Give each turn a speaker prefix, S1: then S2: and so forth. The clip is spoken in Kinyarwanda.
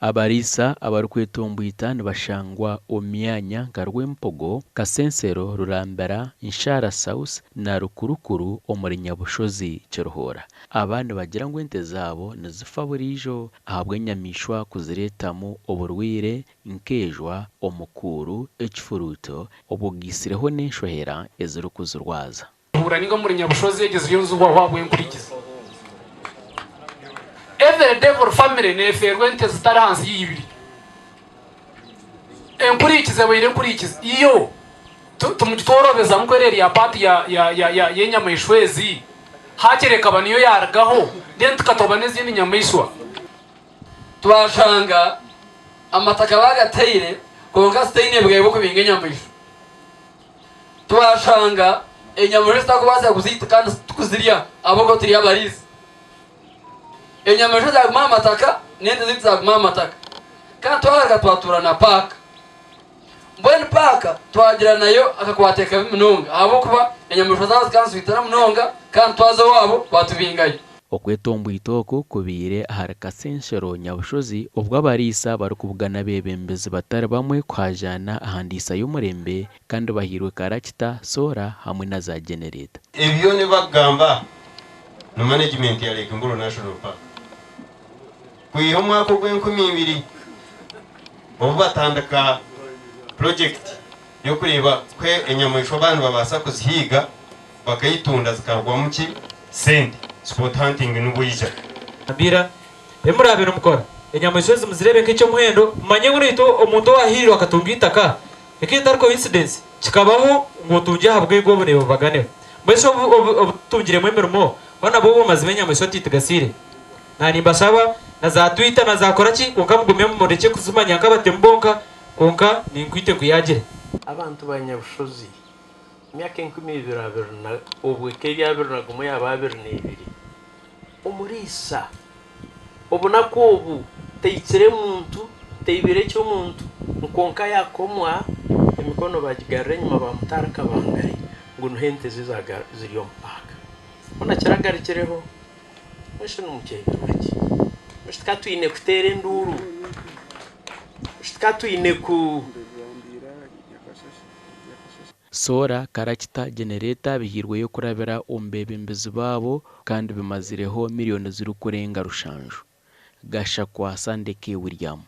S1: Abariisa abarikwetomboita nibashangwa omu myanya nka Rwempogo, Kasensero, Rurambera, Nshara South na Rukurukuru omuri Nyabushozi Kiruhura. Abandi bagira ngu ente zaabo nizifa buriijo ahabw'enyamaishwa kuzireetamu oburwire nk'ejwa, omukuuru, ekifuruuto obugisireho n'enshwehera ezirikuzirwaza.
S2: Kiruhura ninga muri Nyabushozi egeze yonzugwa wabwenkurikiza. Every devil family neferwe ente zitari hansi y'ibiri. Enkurikize bayire nkurikize. Iyo tumugitorobeza mukwereri ya pati ya enyamaishwa ezi hakereka baniyo yaragaho then tukatoba n'izindi nyamaishwa.
S3: Twashanga amataka bagateire konka steine bwebo kubinga enyamaishwa. Twashanga enyamaishwa kubaza kuzita kandi tukuzirya aboko turi Abariisa. Enyamaishwa zaguma amataka nende ziti zaguma amataka kandi twagarika twatura na paka mbwene paka twagira nayo akakwateka munonga abo kuba enyamaishwa zazo zikanswitana munonga kandi twaza wabo batubingayo.
S1: Okwetomboita oku kubiire ahari Kasensero Nyabushozi ubwo Abariisa barikubugana bebembezi batari bamwe kuhajaana aha ndiisa y'omurembe kandi bahirwe karakita, soora hamwe na za genereta.
S4: Ebyo nibagamba no management ya Lake Mburu National Park kwiha omwaka gw'enkumi-ibiri obu batandika project yo kureba kwe enyamaishwa abantu babasa kuzihiga bakayitunda zikarwamu ki sente sport hunting n'ubuyija
S5: abira emurabe nomukora enyamaishwa zimuzirebe nk'icyo muhendo manye ngurito omuntu wahirwa akatunga itaka ekita coincidence kikabaho ngo tunje habwe go burebo baganeho mbese obutungire mwemerimo bana bo bamaze enyamaishwa titigasire nani mbasaba na za Twitter na za koraki konka mugumye mu mureke kuzumanya nk'abatembonka konka ninkwite kuyagire
S6: abantu ba Nyabushozi imyaka 2022 na obweke byabiruna gumu yababirnebiri Umuriisa obunako obu teitsire muntu teibire cyo muntu nkonka yakomwa emikono bagigarre nyuma bamutaraka bangaye ngo nuhente zizaga ziriyo mpaka ona kiragarikireho mwese n'umukeke baki Shikatwine kutere nduru. Shikatwine ku
S1: soora, karakita, genereta bihirwe yo kurabira ombebembezi babo kandi bimazireho miliyoni ziri kurenga rushanju. Gashakwasa Ndeke William.